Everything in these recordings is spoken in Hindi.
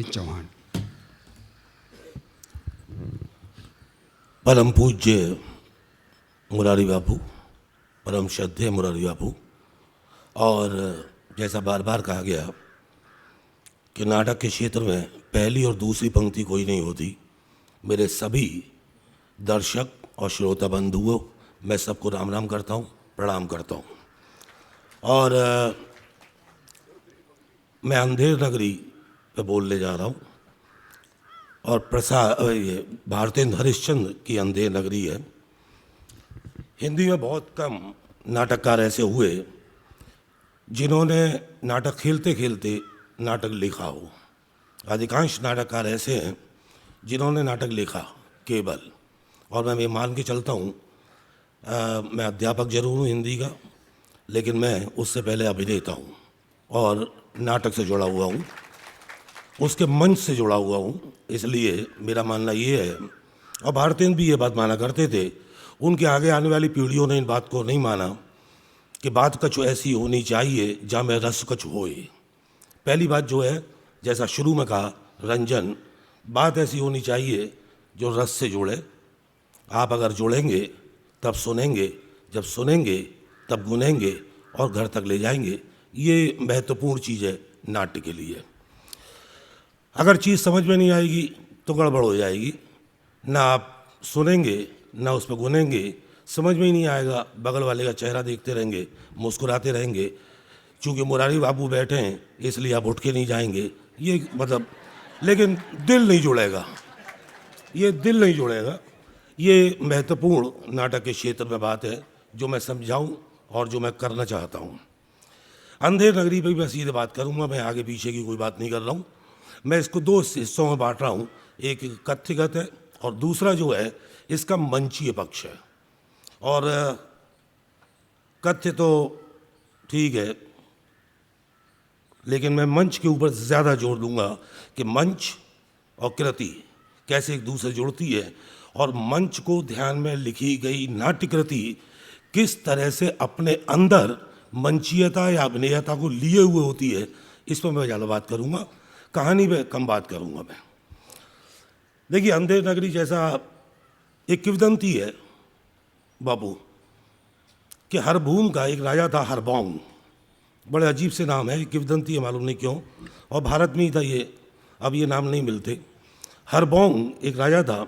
चौहान। परम पूज्य मुरारी बापू, परम श्रद्धेय मुरारी बापू, और जैसा बार बार कहा गया कि नाटक के क्षेत्र में पहली और दूसरी पंक्ति कोई नहीं होती। मेरे सभी दर्शक और श्रोता बंधुओं, मैं सबको राम राम करता हूँ, प्रणाम करता हूँ। और मैं अंधेर नगरी पे बोलने जा रहा हूँ और ये भारतेंद्र हरिश्चंद्र की अंधेर नगरी है। हिंदी में बहुत कम नाटककार ऐसे हुए जिन्होंने नाटक खेलते खेलते नाटक लिखा हो। अधिकांश नाटककार ऐसे हैं जिन्होंने नाटक लिखा केवल, और मैं ये मान के चलता हूँ, मैं अध्यापक जरूर हूँ हिंदी का, लेकिन मैं उससे पहले अभिनेता हूँ और नाटक से जुड़ा हुआ हूँ, उसके मंच से जुड़ा हुआ हूँ। इसलिए मेरा मानना ये है, और भारतेंद्र भी ये बात माना करते थे, उनके आगे आने वाली पीढ़ियों ने इन बात को नहीं माना कि बात कछु ऐसी होनी चाहिए जहाँ में रस कछु होए। पहली बात जो है, जैसा शुरू में कहा रंजन, बात ऐसी होनी चाहिए जो रस से जुड़े। आप अगर जुड़ेंगे तब सुनेंगे, जब सुनेंगे तब गुनेंगे और घर तक ले जाएंगे। ये महत्वपूर्ण चीज़ है नाट्य के लिए। अगर चीज़ समझ में नहीं आएगी तो गड़बड़ हो जाएगी। ना आप सुनेंगे ना उस पर गुनेंगे, समझ में ही नहीं आएगा, बगल वाले का चेहरा देखते रहेंगे, मुस्कुराते रहेंगे। चूँकि मुरारी बाबू बैठे हैं इसलिए आप उठ के नहीं जाएंगे, ये मतलब, लेकिन दिल नहीं जुड़ेगा, ये दिल नहीं जुड़ेगा। ये महत्वपूर्ण नाटक के क्षेत्र में बात है जो मैं समझाऊं और जो मैं करना चाहता हूं। अंधेर नगरी पर भी मैं सीधे बात करूंगा, मैं आगे पीछे की कोई बात नहीं कर रहा हूं। मैं इसको दो हिस्सों में बांट रहा हूं, एक कथ्यगत है और दूसरा जो है इसका मंचीय पक्ष है। और कथ्य तो ठीक है, लेकिन मैं मंच के ऊपर ज़्यादा जोर दूंगा कि मंच और कृति कैसे एक दूसरे जुड़ती है, और मंच को ध्यान में लिखी गई नाट्य कृति किस तरह से अपने अंदर मंचीयता या अभिनयता को लिए हुए होती है, इस पर मैं ज़्यादा बात करूंगा। कहानी में कम बात करूंगा मैं। देखिए, अंधेर नगरी जैसा एक किंवदंती है बाबू कि हरभूम का एक राजा था हरबौंग। बड़े अजीब से नाम है, किंवदंती है, मालूम नहीं क्यों, और भारत में ही था ये, अब ये नाम नहीं मिलते। हरबौंग एक राजा था,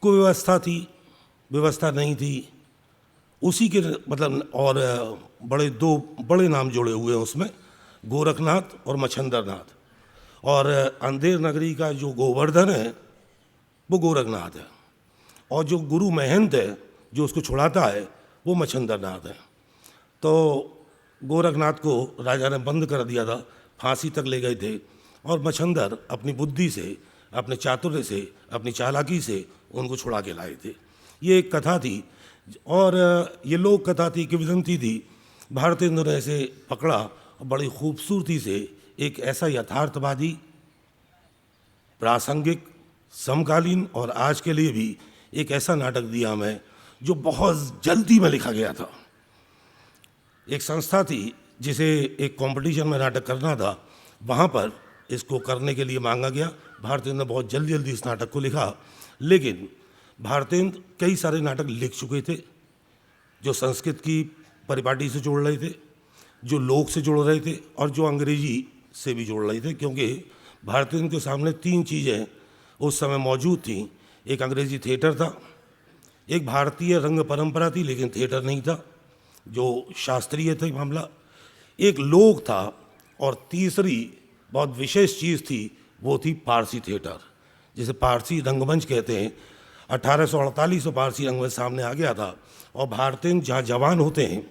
कुव्यवस्था थी, व्यवस्था नहीं थी, उसी के मतलब, और दो बड़े नाम जुड़े हुए हैं उसमें, गोरखनाथ और मच्छंदरनाथ। और अंधेर नगरी का जो गोवर्धन है वो गोरखनाथ है, और जो गुरु महंत है जो उसको छुड़ाता है वो मच्छंदरनाथ है। तो गोरखनाथ को राजा ने बंद कर दिया था, फांसी तक ले गए थे, और मच्छंदर अपनी बुद्धि से, अपने चातुर्य से, अपनी चालाकी से उनको छुड़ा के लाए थे। ये एक कथा थी, और ये लोक कथा थी, किंवदंती थी। भारतेंद्र ने इसे पकड़ा और बड़ी खूबसूरती से एक ऐसा यथार्थवादी, प्रासंगिक, समकालीन और आज के लिए भी एक ऐसा नाटक दिया हमें जो बहुत जल्दी में लिखा गया था। एक संस्था थी जिसे एक कंपटीशन में नाटक करना था, वहाँ पर इसको करने के लिए मांगा गया। भारतेंद्र ने बहुत जल्दी जल्दी इस नाटक को लिखा, लेकिन भारतेंद्र कई सारे नाटक लिख चुके थे जो संस्कृत की परिपाटी से जोड़ रहे थे, जो लोक से जोड़ रहे थे, और जो अंग्रेजी से भी जोड़ रहे थे। क्योंकि भारतेंद्र के सामने तीन चीज़ें उस समय मौजूद थीं। एक अंग्रेजी थिएटर था, एक भारतीय रंग परंपरा थी लेकिन थिएटर नहीं था जो शास्त्रीय था मामला, एक लोक था, और तीसरी बहुत विशेष चीज़ थी, वो थी पारसी थिएटर, जिसे पारसी रंगमंच कहते हैं। 1848 में पारसी रंगमंच सामने आ गया था, और भारतेंद्र जहाँ जवान होते हैं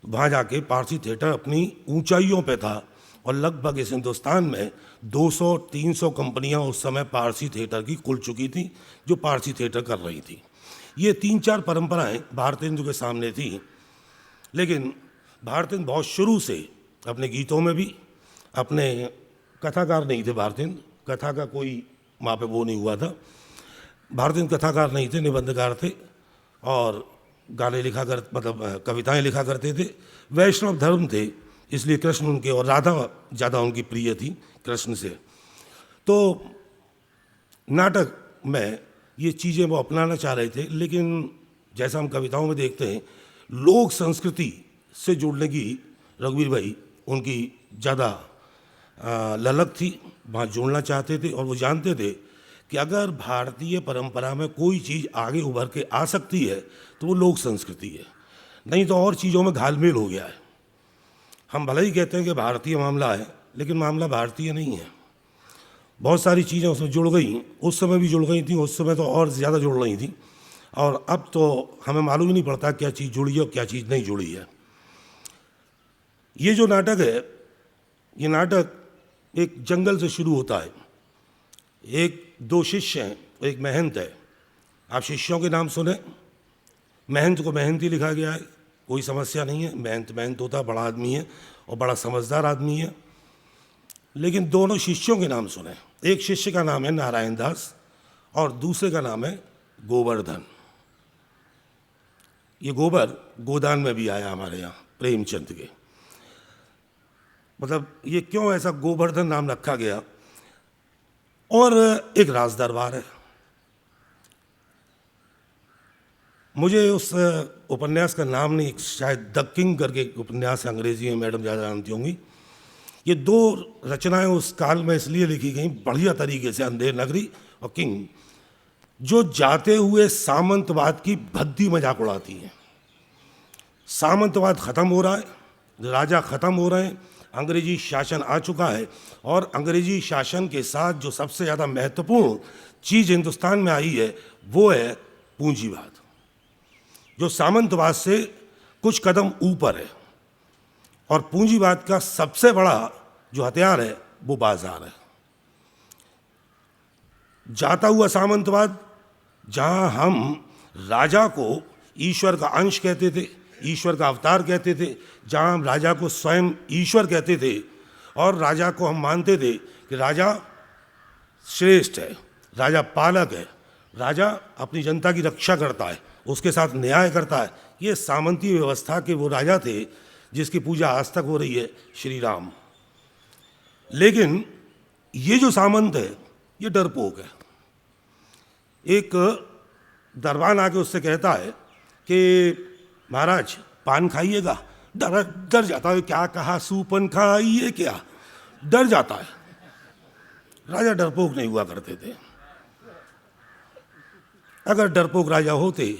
वहाँ जाके पारसी थिएटर अपनी ऊंचाइयों पे था, और लगभग इस हिंदुस्तान में 200-300 कंपनियां उस समय पारसी थिएटर की खुल चुकी थी जो पारसी थिएटर कर रही थी। ये 3-4 परंपराएं भारतेंद्र के सामने थी, लेकिन भारतेंद्र बहुत शुरू से अपने गीतों में भी, अपने कथाकार नहीं थे भारतेंद्र, कथा का कोई वहाँ पे वो नहीं हुआ था, भारतेंद्र कथाकार नहीं थे, निबंधकार थे, और गाने लिखा कर मतलब कविताएं लिखा करते थे। वैष्णव धर्म थे, इसलिए कृष्ण उनके, और राधा ज़्यादा उनकी प्रिय थी कृष्ण से। तो नाटक में ये चीज़ें वो अपनाना चाह रहे थे, लेकिन जैसा हम कविताओं में देखते हैं, लोक संस्कृति से जुड़ने की रघुवीर भाई उनकी ज़्यादा ललक थी, वहाँ जुड़ना चाहते थे। और वो जानते थे कि अगर भारतीय परंपरा में कोई चीज़ आगे उभर के आ सकती है तो वो लोक संस्कृति है, नहीं तो और चीज़ों में घालमेल हो गया है। हम भले ही कहते हैं कि भारतीय मामला है, लेकिन मामला भारतीय नहीं है। बहुत सारी चीज़ें उसमें जुड़ गई, उस समय भी जुड़ गई थी, उस समय तो और ज़्यादा जुड़ रही थी, और अब तो हमें मालूम ही नहीं पड़ता क्या चीज़ जुड़ी है और क्या चीज़ नहीं जुड़ी है। ये जो नाटक है, ये नाटक एक जंगल से शुरू होता है। एक दो शिष्य हैं, एक महंत है। आप शिष्यों के नाम सुने, महंत को महंत ही लिखा गया है, कोई समस्या नहीं है। महंत महंत होता है, बड़ा आदमी है और बड़ा समझदार आदमी है। लेकिन दोनों शिष्यों के नाम सुने। एक शिष्य का नाम है नारायण दास और दूसरे का नाम है गोवर्धन। ये गोबर गोदान में भी आया हमारे यहाँ प्रेमचंद के। मतलब ये क्यों ऐसा गोवर्धन नाम रखा गया। और एक राज दरबार है। मुझे उस उपन्यास का नाम नहीं, शायद द किंग करके उपन्यास अंग्रेजी में, मैडम ज़्यादा जानती होंगी। ये दो रचनाएं उस काल में इसलिए लिखी गई बढ़िया तरीके से, अंधेर नगरी और किंग, जो जाते हुए सामंतवाद की भद्दी मजाक उड़ाती हैं। सामंतवाद खत्म हो रहा है, राजा खत्म हो रहे हैं, अंग्रेजी शासन आ चुका है, और अंग्रेजी शासन के साथ जो सबसे ज़्यादा महत्वपूर्ण चीज़ हिंदुस्तान में आई है वो है पूंजीवाद, जो सामंतवाद से कुछ कदम ऊपर है। और पूंजीवाद का सबसे बड़ा जो हथियार है वो बाजार है। जाता हुआ सामंतवाद, जहां हम राजा को ईश्वर का अंश कहते थे, ईश्वर का अवतार कहते थे, जहां हम राजा को स्वयं ईश्वर कहते थे और राजा को हम मानते थे कि राजा श्रेष्ठ है, राजा पालक है, राजा अपनी जनता की रक्षा करता है, उसके साथ न्याय करता है। ये सामंती व्यवस्था के वो राजा थे जिसकी पूजा आज तक हो रही है, श्री राम। लेकिन ये जो सामंत है ये डरपोक है। एक दरबान आके उससे कहता है कि महाराज पान खाइएगा। डर जाता है, क्या कहा, सूपन खाइए क्या, डर जाता है। राजा डरपोक नहीं हुआ करते थे। अगर डरपोक राजा होते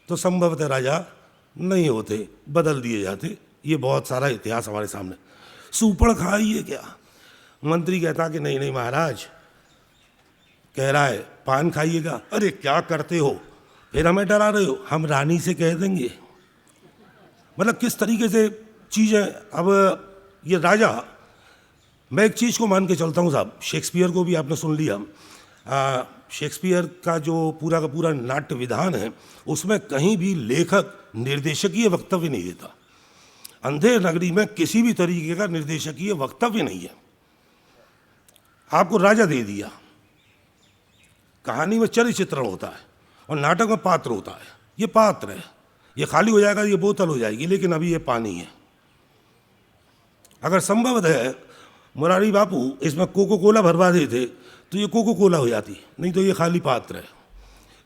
तो संभवतः राजा नहीं होते, बदल दिए जाते। ये बहुत सारा इतिहास हमारे सामने। सूपन खाइए क्या, मंत्री कहता कि नहीं नहीं महाराज, कह रहा है पान खाइएगा। अरे क्या करते हो, फिर हमें डरा रहे हो, हम रानी से कह देंगे। मतलब किस तरीके से चीज़ें। अब ये राजा, मैं एक चीज़ को मान के चलता हूँ साहब, शेक्सपियर को भी आपने सुन लिया। शेक्सपियर का जो पूरा का पूरा नाट्य विधान है, उसमें कहीं भी लेखक निर्देशकीय वक्तव्य नहीं देता। अंधेर नगरी में किसी भी तरीके का निर्देशकीय वक्तव्य नहीं है। आपको राजा दे दिया, कहानी में चरित्र चित्रण होता है और नाटक में पात्र होता है। ये पात्र है, ये खाली हो जाएगा, ये बोतल हो जाएगी, लेकिन अभी ये पानी है। अगर संभव है मुरारी बापू इसमें कोको कोला भरवा देते तो ये कोको कोला हो जाती, नहीं तो ये खाली पात्र है।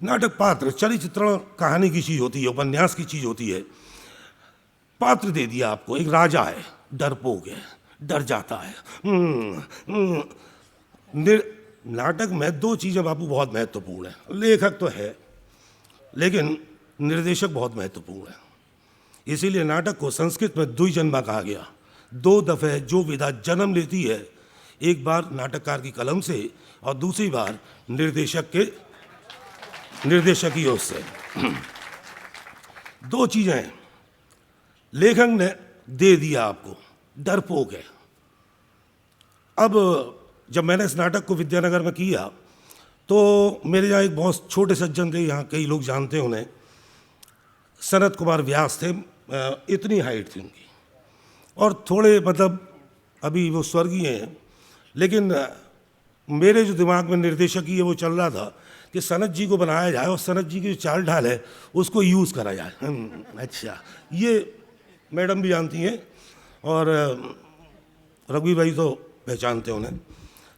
नाटक पात्र, चरित्र चित्रण कहानी की चीज़ होती है, उपन्यास की चीज़ होती है। पात्र दे दिया आपको, एक राजा है, डरपोक है, डर जाता है। नाटक में दो चीज़ें बापू बहुत महत्वपूर्ण है। लेखक तो है, लेकिन निर्देशक बहुत महत्वपूर्ण है। इसीलिए नाटक को संस्कृत में द्विजन्मा कहा गया। दो दफे जो विधा जन्म लेती है, एक बार नाटककार की कलम से और दूसरी बार निर्देशक की ओर से। दो चीजें हैं। लेखक ने दे दिया आपको, डरपोक है। अब जब मैंने इस नाटक को विद्यानगर में किया तो मेरे यहाँ एक बहुत छोटे सज्जन थे, यहाँ कई लोग जानते हैं उन्हें, सनत कुमार व्यास थे। इतनी हाइट थी उनकी और थोड़े, मतलब अभी वो स्वर्गीय हैं, लेकिन मेरे जो दिमाग में निर्देशक ये वो चल रहा था कि सनत जी को बनाया जाए और सनत जी की जो चाल ढाल है उसको यूज़ करा जाए। अच्छा, ये मैडम भी जानती हैं और रघुवीर भाई तो पहचानते हैं उन्हें।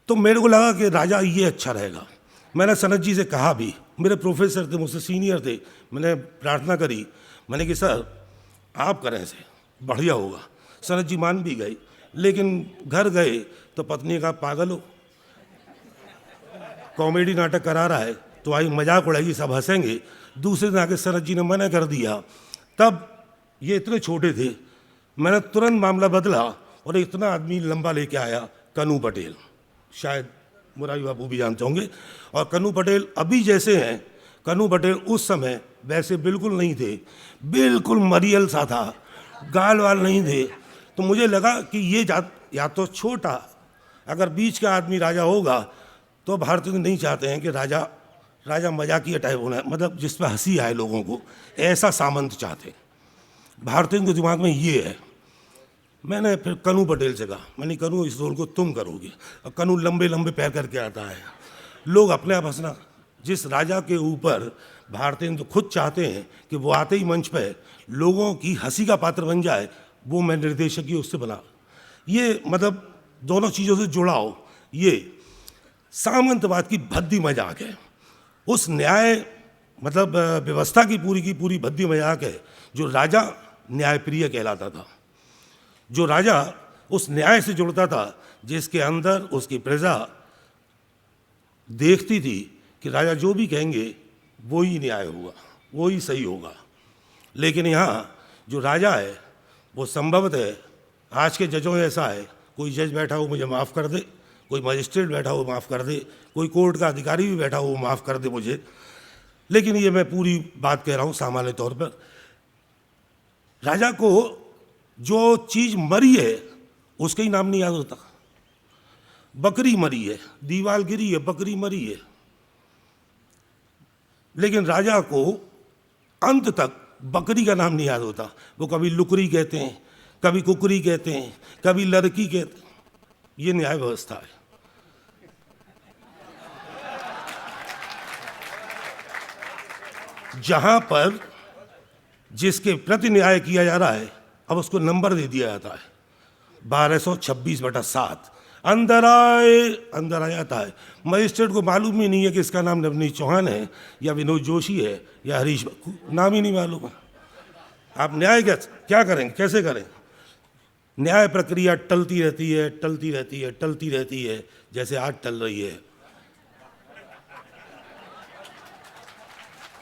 तो मेरे को लगा कि राजा ये अच्छा रहेगा। मैंने सनत जी से कहा भी, मेरे प्रोफेसर थे, मुझसे सीनियर थे, मैंने प्रार्थना करी, मैंने कि सर आप करें से बढ़िया होगा। सनत जी मान भी गए, लेकिन घर गए तो पत्नी ने कहा पागल हो, कॉमेडी नाटक करा रहा है तो आई मजाक उड़ाएगी, सब हंसेंगे। दूसरे दिन आके सनत जी ने मना कर दिया। तब ये इतने छोटे थे, मैंने तुरंत मामला बदला और इतना आदमी लंबा लेके आया, कनू पटेल, शायद मुरारी बाबू भी जानते होंगे। और कनू पटेल अभी जैसे हैं, कनू पटेल उस समय वैसे बिल्कुल नहीं थे, बिल्कुल मरियल सा था, गाल वाल नहीं थे। तो मुझे लगा कि ये या तो छोटा, अगर बीच का आदमी राजा होगा तो भारतीय नहीं चाहते हैं कि राजा मजाकिया टाइप होना है, मतलब जिस पर हंसी आए लोगों को, ऐसा सामंत चाहते हैं। भारतीयों के दिमाग में ये है। मैंने फिर कनू पटेल से कहा, मैंने कनू इस रोल को तुम करोगे। और कनू लंबे लंबे पैर करके आता है, लोग अपने आप हंसना। जिस राजा के ऊपर भारतीय तो खुद चाहते हैं कि वो आते ही मंच पे लोगों की हंसी का पात्र बन जाए, वो मैं निर्देशक ही उससे बना। ये मतलब दोनों चीज़ों से जुड़ा हो, ये सामंतवाद की भद्दी मजाक है। उस न्याय मतलब व्यवस्था की पूरी भद्दी मजाक है। जो राजा न्यायप्रिय कहलाता था, जो राजा उस न्याय से जुड़ता था, जिसके अंदर उसकी प्रजा देखती थी कि राजा जो भी कहेंगे वो ही न्याय होगा, वो ही सही होगा। लेकिन यहाँ जो राजा है वो संभवतः आज के जजों जैसा है, कोई जज बैठा हो मुझे माफ़ कर दे, कोई मजिस्ट्रेट बैठा हो माफ़ कर दे, कोई कोर्ट का अधिकारी भी बैठा हो माफ़ कर दे मुझे। लेकिन ये मैं पूरी बात कह रहा हूँ सामान्य तौर पर। राजा को जो चीज़ मरी है उसका ही नाम नहीं याद होता। बकरी मरी है, दीवार गिरी है, बकरी मरी है, लेकिन राजा को अंत तक बकरी का नाम नहीं याद होता। वो कभी लुकरी कहते हैं, कभी कुकरी कहते हैं, कभी लड़की कहते हैं। ये न्याय व्यवस्था है। जहां पर जिसके प्रति न्याय किया जा रहा है, अब उसको नंबर दे दिया जाता है 1226/7। अंदर आ जाता है। मजिस्ट्रेट को मालूम ही नहीं है कि इसका नाम नवनीत चौहान है या विनोद जोशी है या हरीश, नाम ही नहीं मालूम है। आप न्याय क्या करेंगे, कैसे करें? न्याय प्रक्रिया टलती रहती है, टलती रहती है, टलती रहती है, जैसे आज टल रही है।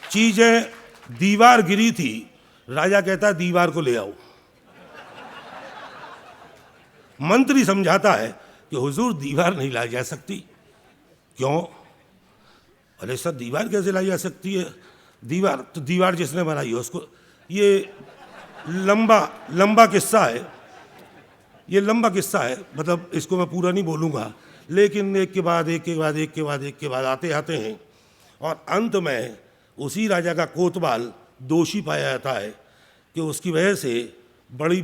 चीजें दीवार गिरी थी, राजा कहता है दीवार को ले आओ। मंत्री समझाता है कि हुजूर दीवार नहीं लाई जा सकती। क्यों? अरे सर दीवार कैसे लाई जा सकती है? दीवार जिसने बनाई है उसको। ये लंबा किस्सा है, ये लंबा किस्सा है, मतलब इसको मैं पूरा नहीं बोलूँगा, लेकिन एक के बाद आते हैं और अंत में उसी राजा का कोतवाल दोषी पाया जाता है कि उसकी वजह से बड़ी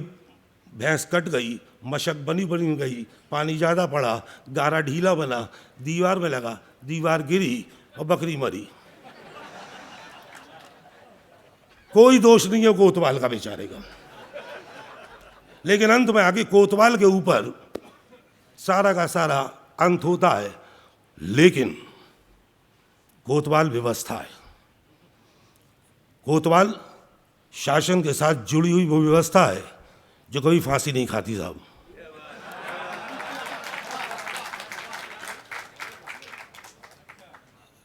भैंस कट गई, मशक बनी गई, पानी ज़्यादा पड़ा, गारा ढीला बना, दीवार में लगा, दीवार गिरी और बकरी मरी। कोई दोष नहीं है कोतवाल का बेचारे का। लेकिन अंत में आगे कोतवाल के ऊपर सारा का सारा अंत होता है। लेकिन कोतवाल व्यवस्था है, कोतवाल शासन के साथ जुड़ी हुई वो व्यवस्था है जो कभी फांसी नहीं खाती साहब।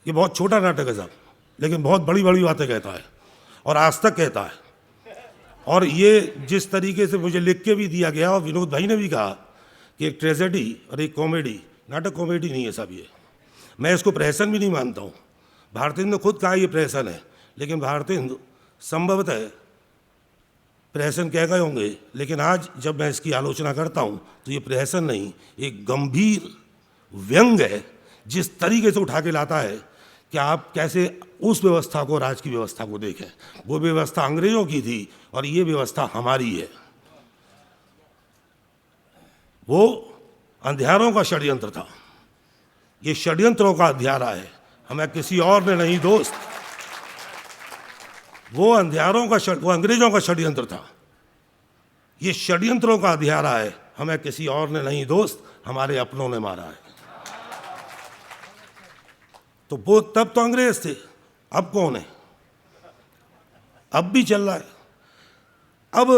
ये बहुत छोटा नाटक है साहब, लेकिन बहुत बड़ी बड़ी बातें कहता है और आज तक कहता है। और ये जिस तरीके से मुझे लिख के भी दिया गया, और विनोद भाई ने भी कहा कि एक ट्रेजेडी और एक कॉमेडी, नाटक कॉमेडी नहीं है साहब ये। मैं इसको प्रहसन भी नहीं मानता हूँ। भारतीय ने खुद कहा ये प्रहसन है, लेकिन भारतीय संभवतः प्रहसन कह गए होंगे, लेकिन आज जब मैं इसकी आलोचना करता हूँ तो ये प्रहसन नहीं, एक गंभीर व्यंग है जिस तरीके से उठा के लाता है कि आप कैसे उस व्यवस्था को, राज की व्यवस्था को देखें। वो व्यवस्था अंग्रेजों की थी और ये व्यवस्था हमारी है। वो अंधियारों का षड्यंत्र था, ये षड्यंत्रों का अंधियारा है, हमें किसी और ने नहीं दोस्त। वो अंग्रेजों का षड्यंत्र था, ये षड्यंत्रों का अंधियारा है, हमें किसी और ने नहीं दोस्त, हमारे अपनों ने मारा है। तो वो तब तो अंग्रेज थे, अब कौन है? अब भी चल रहा है। अब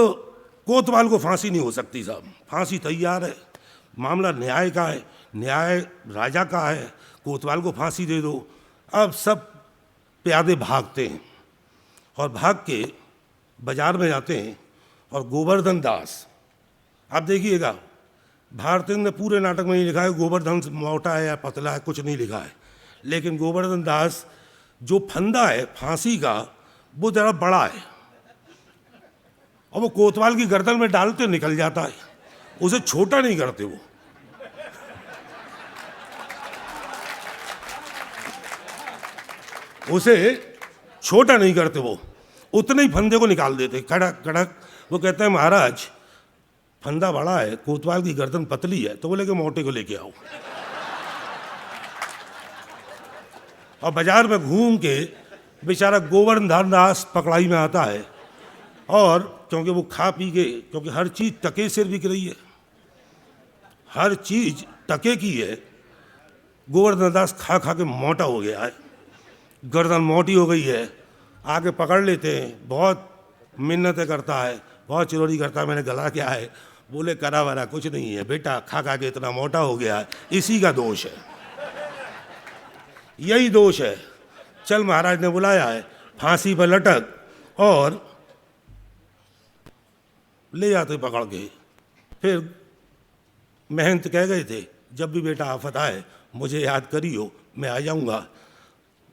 कोतवाल को फांसी नहीं हो सकती साहब, फांसी तैयार है, मामला न्याय का है, न्याय राजा का है, कोतवाल को फांसी दे दो। अब सब प्यादे भागते हैं और भाग के बाजार में जाते हैं और गोवर्धन दास, आप देखिएगा भारतेंद्र ने पूरे नाटक में नहीं लिखा है गोवर्धन मोटा है या पतला है, कुछ नहीं लिखा है, लेकिन गोवर्धन दास जो फंदा है फांसी का वो ज़रा बड़ा है और वो कोतवाल की गर्दन में डालते निकल जाता है, उसे छोटा नहीं करते, वो उसे छोटा नहीं करते, वो उतने ही फंदे को निकाल देते कड़क कड़क। वो कहते हैं महाराज फंदा बड़ा है, कोतवाल की गर्दन पतली है, तो बोले कि मोटे को लेके आओ। और बाजार में घूम के बेचारा गोवर्धन दास पकड़ाई में आता है, और क्योंकि वो खा पी के, क्योंकि हर चीज़ टके से बिक रही है, हर चीज़ टके की है, गोवर्धन दास खा खा के मोटा हो गया है, गर्दन मोटी हो गई है, आके पकड़ लेते हैं, बहुत मिन्नतें करता है, बहुत चिरौरी करता है, मैंने गला क्या है, बोले करा वरा कुछ नहीं है बेटा, खा खा के इतना मोटा हो गया है, इसी का दोष है, यही दोष है। चल महाराज ने बुलाया है, फांसी पर लटक, और ले जाते पकड़ के। फिर महंत कह गए थे जब भी बेटा आफत आए मुझे याद करियो, मैं आ जाऊंगा।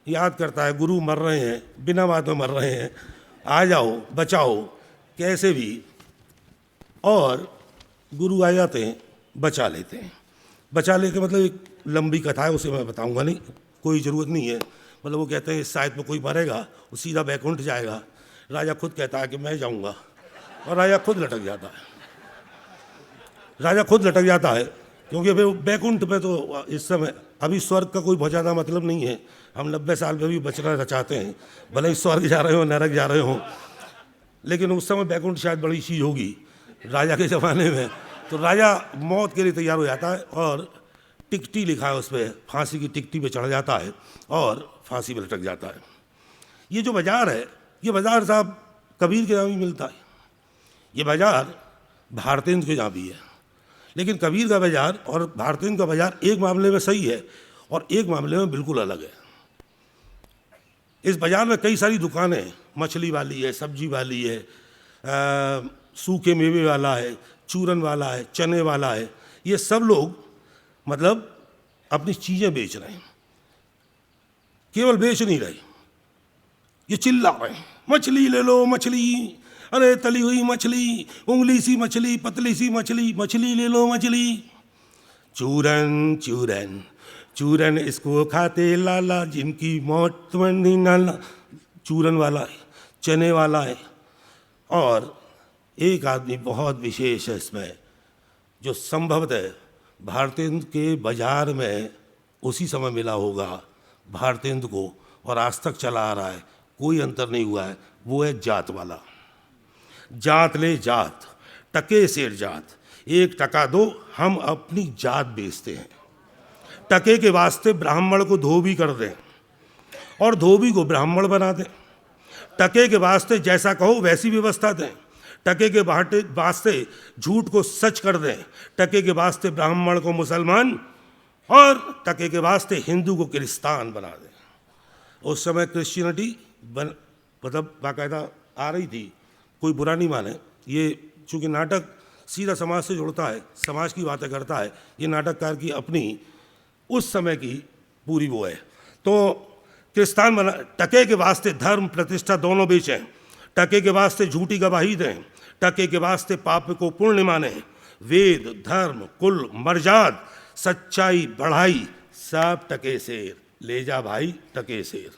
याद करता है, गुरु मर रहे हैं, बिना बात में मर रहे हैं, आ जाओ बचाओ कैसे भी, और गुरु आ जाते हैं, बचा लेते हैं। बचा लेते मतलब एक लंबी कथा है, उसे मैं बताऊंगा नहीं, कोई ज़रूरत नहीं है। मतलब वो कहते हैं शायद में कोई मरेगा वो सीधा बैकुंठ जाएगा, राजा खुद कहता है कि मैं जाऊंगा, और राजा खुद लटक जाता है, राजा खुद लटक जाता है, क्योंकि फिर बैकुंठ पे तो इस समय अभी स्वर्ग का कोई बहुत ज़्यादा मतलब नहीं है, हम 90 साल में भी बचना चाहते हैं, भले ही स्वर्ग जा रहे हो नरक जा रहे हो, लेकिन उस समय बैकुंठ शायद बड़ी चीज़ होगी राजा के ज़माने में। तो राजा मौत के लिए तैयार हो जाता है, और टिकटी लिखा है उस पर, फांसी की टिकटी पे चढ़ जाता है और फांसी पे लटक जाता है। ये जो बाज़ार है, ये बाज़ार साहब कबीर के यहाँ भी मिलता है, ये बाज़ार भारतेंद्र के यहाँ भी है, लेकिन कबीर का बाज़ार और भारतेंद्र का बाज़ार एक मामले में सही है और एक मामले में बिल्कुल अलग है। इस बाज़ार में कई सारी दुकानें हैं, मछली वाली है, सब्जी वाली है, सूखे मेवे वाला है, चूरन वाला है, चने वाला है, ये सब लोग मतलब अपनी चीज़ें बेच रहे हैं, केवल बेच नहीं रहे, ये चिल्ला रहे हैं मछली ले लो मछली, अरे तली हुई मछली, उंगली सी मछली, पतली सी मछली, मछली ले लो मछली, चूरन चूरन चूरन इसको खाते लाला जिनकी मौत नहीं नाला। चूरन वाला है, चने वाला है, और एक आदमी बहुत विशेष है इसमें, जो संभवतः भारतेंद्र के बाजार में उसी समय मिला होगा भारतेंद्र को, और आज तक चला आ रहा है, कोई अंतर नहीं हुआ है, वो है जात वाला। जात ले जात, टके सेर जात, 1 टका दो, हम अपनी जात बेचते हैं। टके के वास्ते ब्राह्मण को धोबी कर दें और धोबी को ब्राह्मण बना दें, टके के वास्ते जैसा कहो वैसी व्यवस्था दें, टके के वास्ते झूठ को सच कर दें, टके के वास्ते ब्राह्मण को मुसलमान और टके के वास्ते हिंदू को क्रिस्तान बना दें। उस समय क्रिश्चियनिटी मतलब बाकायदा आ रही थी, कोई बुरा नहीं माने, ये चूँकि नाटक सीधा समाज से जुड़ता है, समाज की बातें करता है, ये नाटककार की अपनी उस समय की पूरी वो है। तो क्रिस्तान बना, टके के वास्ते धर्म प्रतिष्ठा दोनों बेचें, टके के वास्ते झूठी गवाही दें, टके के वास्ते पाप को पुण्य माने, वेद धर्म कुल मर्जाद सच्चाई बढ़ाई सब टके सेर, ले जा भाई टके सेर।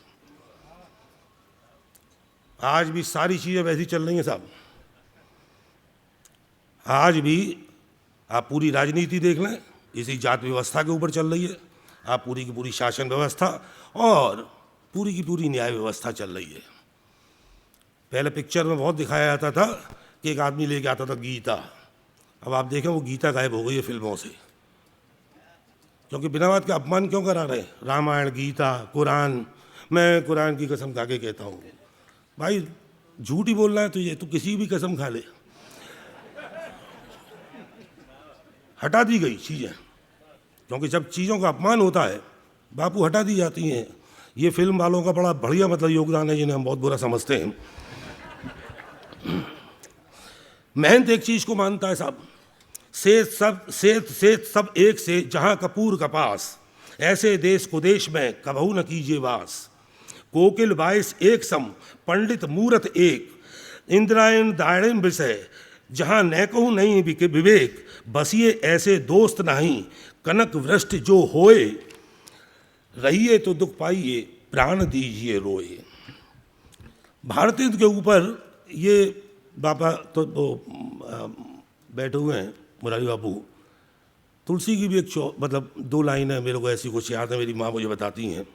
आज भी सारी चीज़ें वैसी चल रही हैं साहब, आज भी आप पूरी राजनीति देख लें इसी जात व्यवस्था के ऊपर चल रही है, आप पूरी की पूरी शासन व्यवस्था और पूरी की पूरी न्याय व्यवस्था चल रही है। पहले पिक्चर में बहुत दिखाया जाता था कि एक आदमी लेके आता था गीता, अब आप देखें वो गीता गायब हो गई है फिल्मों से, क्योंकि बिना बात के अपमान क्यों करा रहे हैं? रामायण, गीता, कुरान, मैं कुरान की कसम खा के कहता हूँ भाई, झूठ ही बोलना है तुझे, तू किसी भी कसम खा ले। हटा दी गई चीज़ें, क्योंकि जब चीज़ों का अपमान होता है बापू हटा दी जाती हैं। ये फिल्म वालों का बड़ा बढ़िया मतलब योगदान है, जिन्हें हम बहुत बुरा समझते हैं। मेहनत एक चीज़ को मानता है साहब, सेठ सब एक से जहाँ कपूर कपास, ऐसे देश को देश में कबहू न कीजिए वास। कोकिल बाइस एक सम, पंडित मूरत एक, इंद्रायण दायण विषय, जहाँ नैकहु नहीं विवेक, बसिए ऐसे दोस्त नहीं, कनक वृष्टि जो होए, रहिए तो दुख पाइए, प्राण दीजिए रोए। भारतीय के ऊपर ये बाबा तो बैठे हुए हैं मुरारी बाबू, तुलसी की भी एक मतलब 2 लाइन है मेरे को ऐसी कुछ याद है, मेरी माँ मुझे बताती हैं।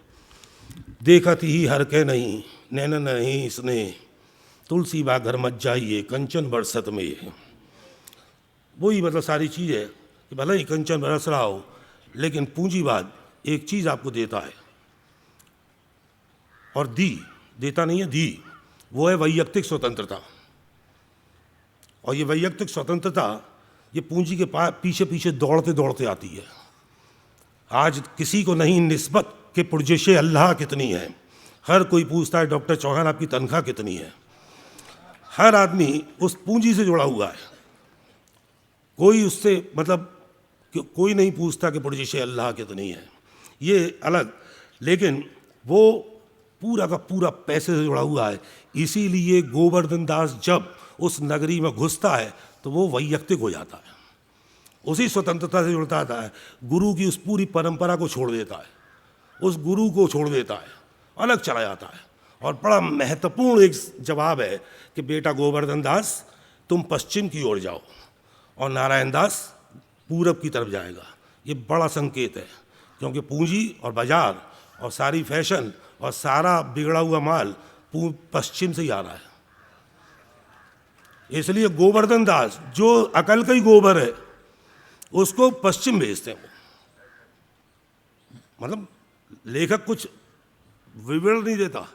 देखत ही हर के नहीं, नैन नहीं इसने, तुलसी बा घर मत जाइए, कंचन बरसत में। वही मतलब सारी चीज़ है कि भले ही कंचन बरस रहा हो, लेकिन पूंजीवाद एक चीज़ आपको देता है, और देता नहीं है, वो है वैयक्तिक स्वतंत्रता। और ये वैयक्तिक स्वतंत्रता ये पूंजी के पीछे पीछे दौड़ते दौड़ते आती है। आज किसी को नहीं निस्बत के पुरजशे अल्लाह कितनी है। हर कोई पूछता है डॉक्टर चौहान आपकी तनख्वाह कितनी है। हर आदमी उस पूंजी से जुड़ा हुआ है, कोई उससे मतलब कोई नहीं पूछता कि पुरजशे अल्लाह कितनी है, ये अलग। लेकिन वो पूरा का पूरा पैसे से जुड़ा हुआ है। इसीलिए गोवर्धन दास जब उस नगरी में घुसता है तो वो वैयक्तिक हो जाता है, उसी स्वतंत्रता से जुड़ता आता है। गुरु की उस पूरी परंपरा को छोड़ देता है, उस गुरु को छोड़ देता है, अलग चला जाता है। और बड़ा महत्वपूर्ण एक जवाब है कि बेटा गोवर्धन दास तुम पश्चिम की ओर जाओ और नारायण दास पूरब की तरफ जाएगा। ये बड़ा संकेत है, क्योंकि पूंजी और बाजार और सारी फैशन और सारा बिगड़ा हुआ माल पश्चिम से ही आ रहा है। इसलिए गोवर्धन दास जो अकल का ही गोबर है उसको पश्चिम भेजते हैं। मतलब लेखक कुछ विवरण नहीं देता,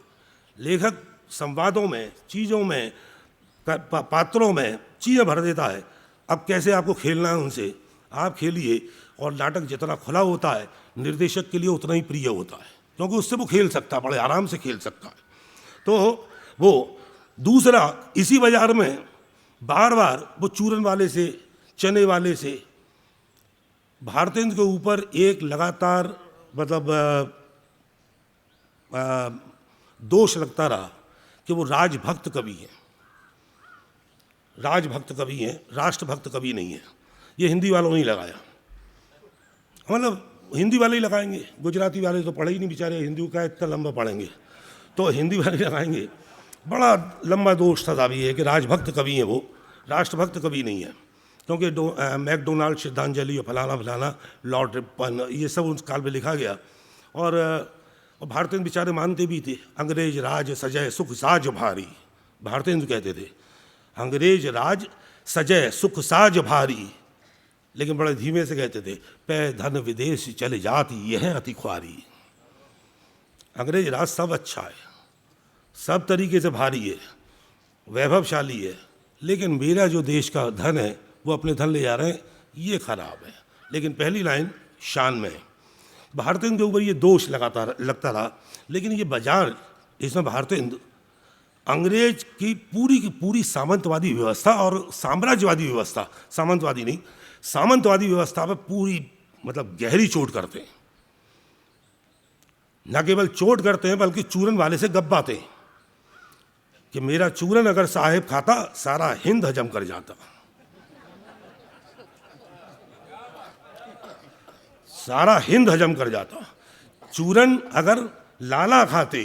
लेखक संवादों में, चीज़ों में, पात्रों में चीज़ें भर देता है। अब कैसे आपको खेलना है उनसे आप खेलिए, और नाटक जितना खुला होता है निर्देशक के लिए उतना ही प्रिय होता है, क्योंकि उससे वो खेल सकता है, बड़े आराम से खेल सकता है। तो वो दूसरा, इसी बाजार में बार बार वो चूरन वाले से, चने वाले से भारतेंद्र के ऊपर एक लगातार मतलब दोष लगता रहा कि वो राजभक्त कवि हैं। राजभक्त कवि हैं, राष्ट्रभक्त कवि नहीं है। ये हिंदी वालों ने ही लगाया, मतलब हिंदी वाले ही लगाएंगे, गुजराती वाले तो पढ़े ही नहीं बेचारे, हिंदी का इतना लंबा पढ़ेंगे, तो हिंदी वाले लगाएंगे। बड़ा लंबा दोष था भी है कि राजभक्त कवि हैं वो, राष्ट्रभक्त कवि नहीं है। क्योंकि मैकडोनाल्ड, श्रद्धांजलि और फलाना फलाना, लॉर्ड रिपन, ये सब उस काल में लिखा गया। और भारतेंद्र बेचारे मानते भी थे, अंग्रेज राज सजय सुख साज भारी। भारतेंद्र कहते थे अंग्रेज राज सजय सुख साज भारी, लेकिन बड़े धीमे से कहते थे, पै धन विदेश चले जाती यह अति ख्वारी। अंग्रेज राज सब अच्छा है, सब तरीके से भारी है, वैभवशाली है, लेकिन मेरा जो देश का धन है वो अपने धन ले जा रहे हैं, ये खराब है। लेकिन पहली लाइन शान में है। भारतेंद्र के ऊपर ये दोष लगता रहा, लेकिन ये बाजार, इसमें भारतेंद्र अंग्रेज की पूरी सामंतवादी व्यवस्था और साम्राज्यवादी व्यवस्था, सामंतवादी नहीं, सामंतवादी व्यवस्था पर पूरी मतलब गहरी चोट करते हैं। न केवल चोट करते हैं बल्कि चूरन वाले से गब्बाते हैं कि मेरा चूरन अगर साहेब खाता सारा हिंद हजम कर जाता, सारा हिंद हजम कर जाता। चूरन अगर लाला खाते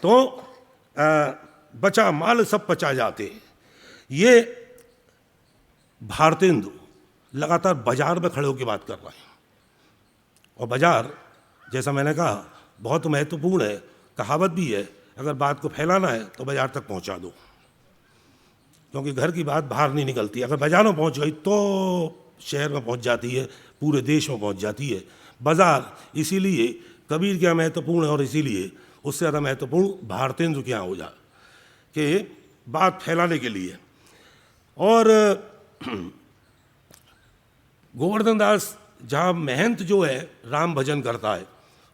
तो बचा माल सब पचा जाते। ये भारतेंदु लगातार बाजार में खड़े होकर बात कर रहे हैं, और बाजार जैसा मैंने कहा बहुत महत्वपूर्ण है। कहावत भी है, अगर बात को फैलाना है तो बाजार तक पहुंचा दो, क्योंकि घर की बात बाहर नहीं निकलती। अगर बाजार में पहुंच गई तो शहर में पहुंच जाती है, पूरे देश में पहुंच जाती है। बाज़ार इसीलिए कबीर के यहाँ महत्वपूर्ण है और इसीलिए उससे ज़्यादा महत्वपूर्ण भारतेंदु के यहाँ हो जा कि बात फैलाने के लिए। और गोवर्धन दास जहाँ महंत जो है राम भजन करता है,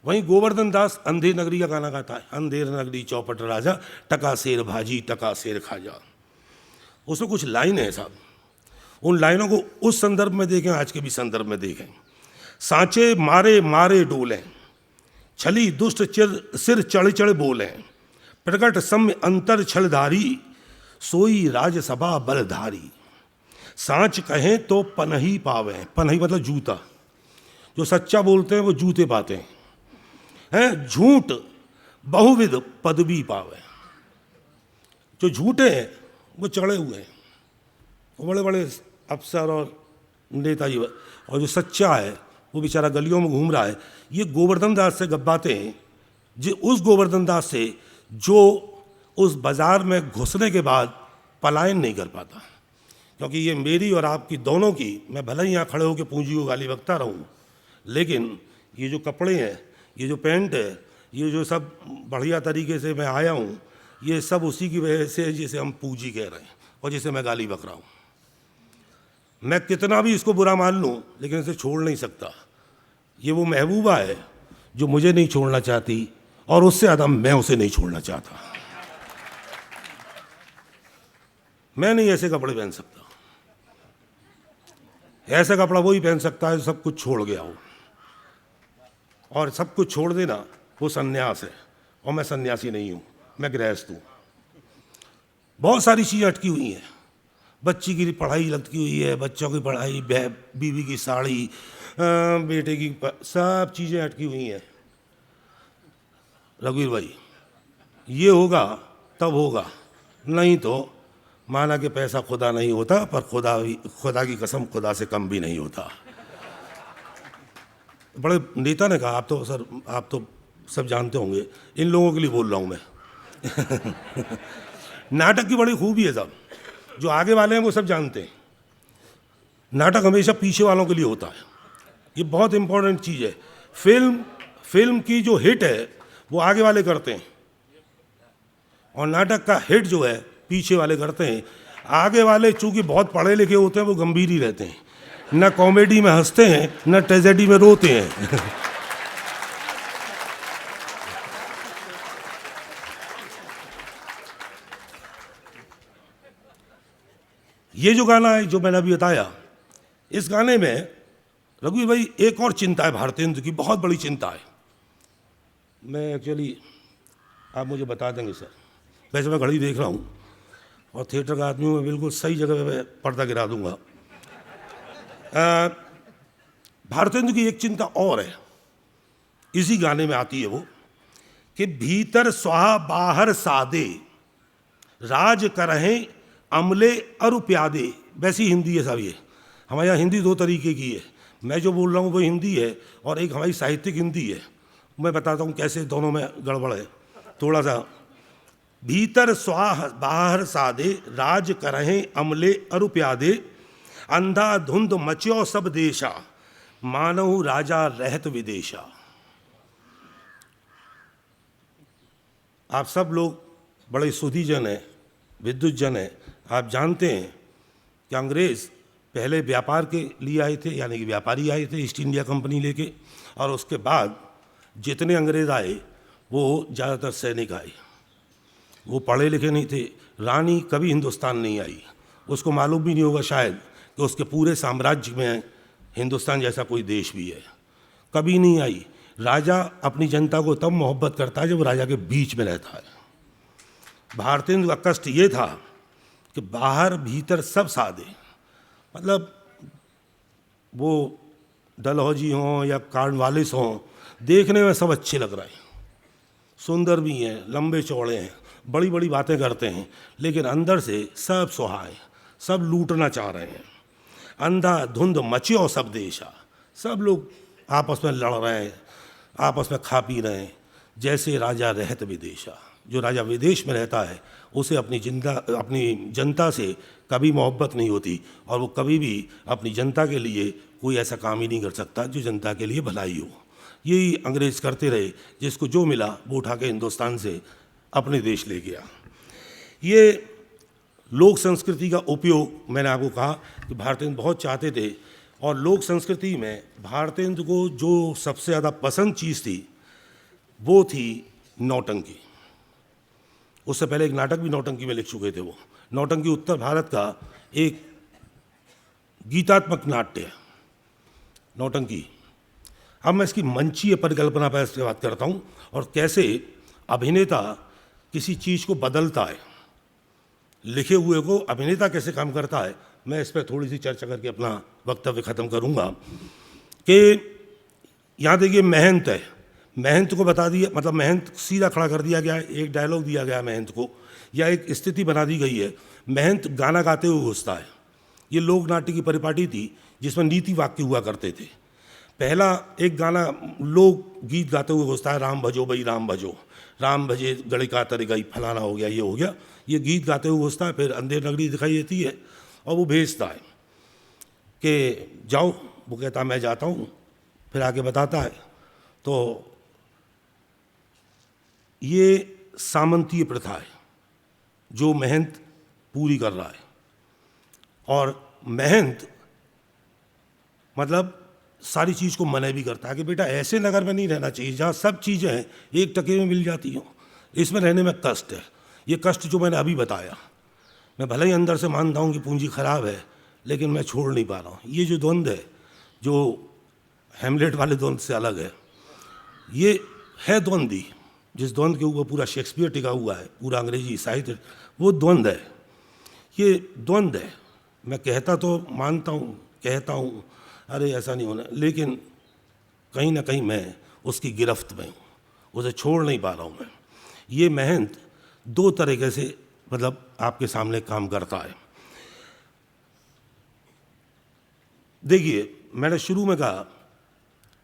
वहीं गोवर्धन दास अंधेर नगरी का गाना गाता है। अंधेर नगरी चौपट राजा, टका शेर भाजी टका शेर खाजा। उसमें कुछ लाइन है साहब, उन लाइनों को उस संदर्भ में देखें, आज के भी संदर्भ में देखें। सांचे मारे मारे डोले, छली दुष्ट सिर चढ़ चढ़ बोले, प्रकट सम्य अंतर छलधारी, सोई राजसभा बलधारी। सांच कहें तो पनही पावे, पनही मतलब जूता, जो सच्चा बोलते हैं वो जूते पाते हैं। झूठ बहुविध पदवी पावे, जो झूठे हैं वो चढ़े हुए हैं, वो बड़े बड़े अफसर और नेता जी, और जो सच्चा है वो बेचारा गलियों में घूम रहा है। ये गोवर्धन दास से गब्बाते हैं, जो उस गोवर्धन दास से जो उस बाज़ार में घुसने के बाद पलायन नहीं कर पाता। क्योंकि ये मेरी और आपकी दोनों की, मैं भले ही यहाँ खड़े होकर पूंजी को गाली बकता रहूँ, लेकिन ये जो कपड़े हैं, ये जो पैंट है, ये जो सब बढ़िया तरीके से मैं आया हूँ, ये सब उसी की वजह से जिसे हम पूंजी कह रहे हैं और जिसे मैं गाली बक रहा हूँ। मैं कितना भी इसको बुरा मान लूँ लेकिन इसे छोड़ नहीं सकता। ये वो महबूबा है जो मुझे नहीं छोड़ना चाहती और उससे ज़्यादा मैं उसे नहीं छोड़ना चाहता। मैं नहीं ऐसे कपड़े पहन सकता। ऐसा कपड़ा वही पहन सकता है जो सब कुछ छोड़ गया हो, और सब कुछ छोड़ देना वो सन्यास है, और मैं सन्यासी नहीं हूँ, मैं गृहस्थ हूँ। बहुत सारी चीज़ें अटकी हुई हैं। बच्ची की पढ़ाई लटकी हुई है, बच्चों की पढ़ाई, बीवी की साड़ी, बेटे की सब चीज़ें अटकी हुई हैं। रघुवीर भाई, ये होगा तब होगा, नहीं तो माना कि पैसा खुदा नहीं होता, पर खुदा की कसम खुदा से कम भी नहीं होता। बड़े नेता ने कहा, आप तो सब जानते होंगे, इन लोगों के लिए बोल रहा हूँ मैं। नाटक की बड़ी खूबी है साहब, जो आगे वाले हैं वो सब जानते हैं। नाटक हमेशा पीछे वालों के लिए होता है, ये बहुत इंपॉर्टेंट चीज़ है। फिल्म की जो हिट है वो आगे वाले करते हैं, और नाटक का हिट जो है पीछे वाले करते हैं। आगे वाले चूंकि बहुत पढ़े लिखे होते हैं, वो गंभीर ही रहते हैं, न कॉमेडी में हंसते हैं न ट्रेजेडी में रोते हैं। ये जो गाना है जो मैंने अभी बताया, इस गाने में रघुवीर भाई एक और चिंता है भारतेंदु की, बहुत बड़ी चिंता है। मैं एक्चुअली, आप मुझे बता देंगे सर, वैसे मैं घड़ी देख रहा हूँ और थिएटर का आदमी हूँ, मैं बिल्कुल सही जगह पे पर्दा गिरा दूंगा। भारतेंदु की एक चिंता और है, इसी गाने में आती है वो, कि भीतर स्वाहा बाहर सादे, राज करहें अमले अरु प्यादे। वैसी हिंदी है साहब, ये हमारे यहाँ हिंदी दो तरीके की है। मैं जो बोल रहा हूँ वो हिंदी है, और एक हमारी साहित्यिक हिंदी है। मैं बताता हूँ कैसे दोनों में गड़बड़ है थोड़ा सा। भीतर स्वाह बाहर सादे, राज करहें अमले अरु प्यादे, अंधा धुंध मच्यो सब देशा, मानव राजा रहत विदेशा। आप सब लोग बड़े सुधीजन हैं, विद्युत जन हैं। आप जानते हैं कि अंग्रेज़ पहले व्यापार के लिए आए थे, यानी कि व्यापारी आए थे ईस्ट इंडिया कंपनी लेके, और उसके बाद जितने अंग्रेज़ आए वो ज़्यादातर सैनिक आए, वो पढ़े लिखे नहीं थे। रानी कभी हिंदुस्तान नहीं आई, उसको मालूम भी नहीं होगा शायद कि उसके पूरे साम्राज्य में हिंदुस्तान जैसा कोई देश भी है, कभी नहीं आई। राजा अपनी जनता को तब मोहब्बत करता है जब वो राजा के बीच में रहता है। भारतेंदु का कष्ट ये था कि बाहर भीतर सब सादे, मतलब वो डलहौजी हों या कार्नवालिस हों, देखने में सब अच्छे लग रहे हैं, सुंदर भी हैं, लंबे चौड़े हैं, बड़ी बड़ी बातें करते हैं, लेकिन अंदर से सब सुहाए, सब लूटना चाह रहे हैं। अंधा धुंध मच्यो सब देशा, सब लोग आपस में लड़ रहे हैं, आपस में खा पी रहे हैं, जैसे राजा रहत विदेशा। जो राजा विदेश में रहता है उसे अपनी जनता से कभी मोहब्बत नहीं होती, और वो कभी भी अपनी जनता के लिए कोई ऐसा काम ही नहीं कर सकता जो जनता के लिए भलाई हो। यही अंग्रेज़ करते रहे, जिसको जो मिला वो उठा के हिंदुस्तान से अपने देश ले गया। ये लोक संस्कृति का उपयोग, मैंने आपको कहा कि भारतेंदु बहुत चाहते थे, और लोक संस्कृति में भारतेंदु को जो सबसे ज़्यादा पसंद चीज़ थी वो थी नौटंकी। उससे पहले एक नाटक भी नौटंकी में लिख चुके थे वो। नौटंकी उत्तर भारत का एक गीतात्मक नाट्य है नौटंकी। अब मैं इसकी मंचीय परिकल्पना पर इसके बात करता हूँ, और कैसे अभिनेता किसी चीज़ को बदलता है, लिखे हुए को अभिनेता कैसे काम करता है, मैं इस पर थोड़ी सी चर्चा करके अपना वक्तव्य ख़त्म करूँगा। कि यहाँ देखिए महंत है, महंत को बता दिया, मतलब महंत सीधा खड़ा कर दिया गया है, एक डायलॉग दिया गया है महंत को, या एक स्थिति बना दी गई है। महंत गाना गाते हुए घुसता है। ये लोक नाट्य की परिपाटी थी जिसमें नीति वाक्य हुआ करते थे। पहला एक गाना लोक गीत गाते हुए घुसता है, राम भजो भाई राम भजो, राम भजे गणिका तरे गई, फलाना हो गया, ये हो गया, ये गीत गाते हुए घुसता है। फिर अंधेर नगरी दिखाई देती है और वो भेजता है कि जाओ, वो कहता है मैं जाता हूँ, फिर आगे बताता है। तो ये सामंतीय प्रथा है जो महंत पूरी कर रहा है, और महंत मतलब सारी चीज़ को मना भी करता है कि बेटा ऐसे नगर में नहीं रहना चाहिए जहाँ सब चीज़ें हैं एक टके में मिल जाती हों, इसमें रहने में कष्ट है। ये कष्ट जो मैंने अभी बताया, मैं भले ही अंदर से मानता हूँ कि पूंजी खराब है, लेकिन मैं छोड़ नहीं पा रहा हूँ। ये जो द्वंद्व है, जो हैमलेट वाले द्वंद्व से अलग है, ये है द्वंद्व ही, जिस द्वंद्व के ऊपर पूरा शेक्सपियर टिका हुआ है, पूरा अंग्रेजी साहित्य, वो द्वंद्व है। ये द्वंद्व है। मैं कहता तो मानता हूँ, कहता हूँ अरे ऐसा नहीं होना, लेकिन कहीं ना कहीं मैं उसकी गिरफ्त में हूँ, उसे छोड़ नहीं पा रहा हूँ मैं। ये महंत दो तरीके से मतलब आपके सामने काम करता है। देखिए, मैंने शुरू में कहा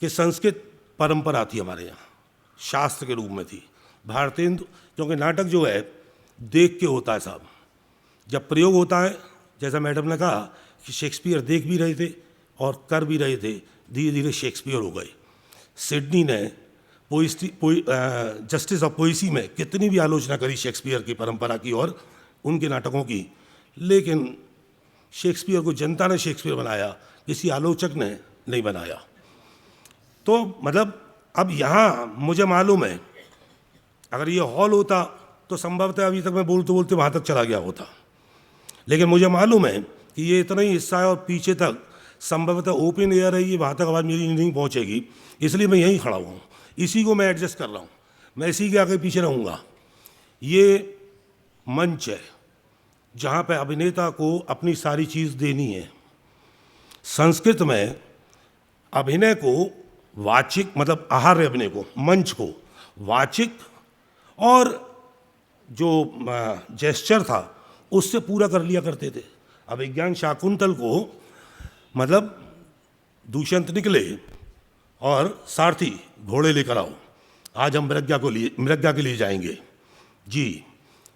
कि संस्कृत परंपरा थी हमारे यहाँ, शास्त्र के रूप में थी। भारतेंदु, क्योंकि नाटक जो है देख के होता है साहब, जब प्रयोग होता है, जैसा मैडम ने कहा कि शेक्सपियर देख भी रहे थे और कर भी रहे थे, धीरे धीरे शेक्सपियर हो गए। सिडनी ने जस्टिस ऑफ पोइसी में कितनी भी आलोचना करी शेक्सपियर की परंपरा की और उनके नाटकों की, लेकिन शेक्सपियर को जनता ने शेक्सपियर बनाया, किसी आलोचक ने नहीं बनाया। तो मतलब अब यहाँ मुझे मालूम है, अगर ये हॉल होता तो संभवतः अभी तक मैं बोलते बोलते वहाँ तक चला गया होता, लेकिन मुझे मालूम है कि ये इतना ही हिस्सा है और पीछे तक संभवतः ओपन एयर है, ये वहाँ तक आवाज़ मेरी नहीं पहुँचेगी, इसलिए मैं यहीं खड़ा हूँ, इसी को मैं एडजस्ट कर रहा हूँ, मैं इसी के आगे पीछे रहूँगा। ये मंच है जहाँ पे अभिनेता को अपनी सारी चीज़ देनी है। संस्कृत में अभिनय को वाचिक, मतलब आहार्य अभिनय को, मंच को वाचिक और जो जेस्चर था उससे पूरा कर लिया करते थे। अभिज्ञान शाकुंतल को मतलब दुष्यंत निकले और सारथी घोड़े लेकर आओ, आज हम मृग्या के लिए जाएंगे जी।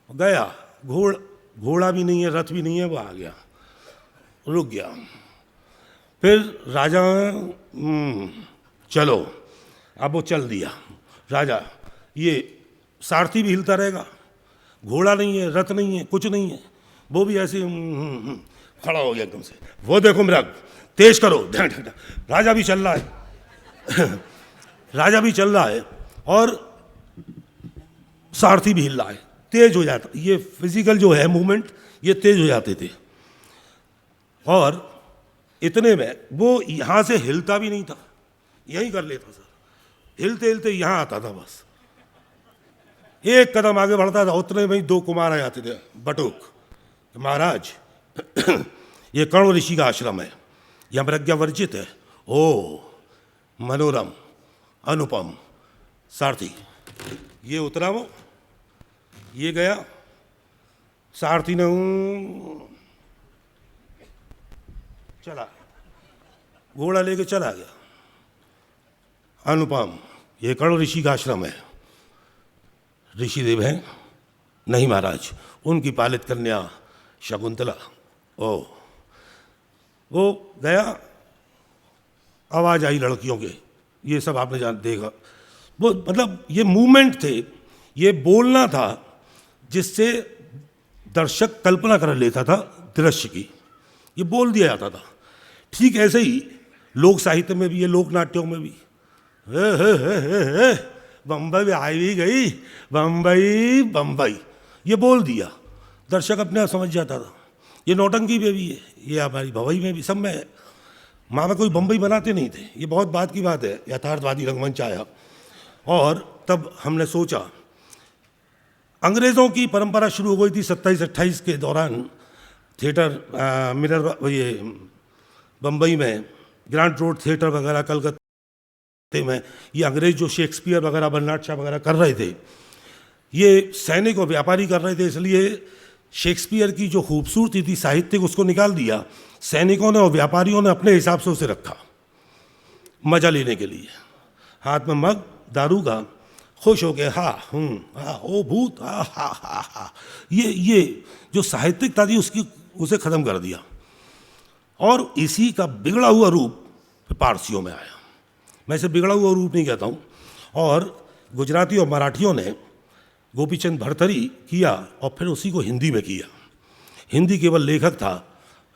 गया, घोड़ा भी नहीं है, रथ भी नहीं है, वो आ गया, रुक गया। फिर राजा चलो, अब वो चल दिया राजा, ये सारथी भी हिलता रहेगा, घोड़ा नहीं है, रथ नहीं है, कुछ नहीं है, वो भी ऐसे खड़ा हो गया एकदम से। वो देखो मृग, तेज करो, राजा भी चल रहा है राजा भी चल रहा है और सारथी भी हिल रहा है, तेज हो जाता। ये फिजिकल जो है मूवमेंट, ये तेज हो जाते थे। और इतने में वो यहाँ से हिलता भी नहीं था, यही कर लेता सर, हिलते हिलते यहाँ आता था, बस एक कदम आगे बढ़ता था, उतने में ही दो कुमार आ जाते थे बटुक, महाराज ये कर्ण ऋषि का आश्रम है, यह प्रज्ञा वर्जित है। ओ मनोरम अनुपम। सारथी ये उतरा, वो ये गया, सारथी ने चला, घोड़ा लेके चला गया। अनुपम, ये कर्ण ऋषि का आश्रम है, ऋषिदेव हैं। नहीं महाराज, उनकी पालित कन्या शकुंतला, ओ वो गया, आवाज़ आई लड़कियों के, ये सब आपने देखा। वो मतलब ये मूवमेंट थे, ये बोलना था जिससे दर्शक कल्पना कर लेता था दृश्य की, ये बोल दिया जाता था। ठीक ऐसे ही लोक साहित्य में भी, ये लोक नाट्यों में भी, बम्बई आई भी गई, बम्बई बम्बई, ये बोल दिया, दर्शक अपने आप समझ जाता था। ये नौटंकी में भी है, ये हमारी भवई में भी, सब में है। माँ में कोई बम्बई बनाते नहीं थे, ये बहुत बात की बात है। यथार्थवादी रंगमंच आया और तब हमने सोचा, अंग्रेज़ों की परंपरा शुरू हो गई थी 27-28 के दौरान। थिएटर मिरर, ये बम्बई में ग्रांट रोड थिएटर वगैरह, कलकत्ते में ये अंग्रेज़ जो शेक्सपियर वगैरह, बर्नार्ड शॉ वगैरह कर रहे थे, ये सैनिक और व्यापारी कर रहे थे। इसलिए शेक्सपियर की जो खूबसूरती थी साहित्यिक, उसको निकाल दिया। सैनिकों ने और व्यापारियों ने अपने हिसाब से उसे रखा, मजा लेने के लिए। हाथ में मग दारू का, खुश हो गए, हा हा, ओ भूत, हा हा हा हा। ये जो साहित्यिकता थी उसकी, उसे ख़त्म कर दिया। और इसी का बिगड़ा हुआ रूप पारसियों में आया। मैं इसे बिगड़ा हुआ रूप नहीं कहता हूँ। और गुजराती और मराठियों ने गोपीचंद भरथरी किया और फिर उसी को हिंदी में किया। हिंदी केवल लेखक था,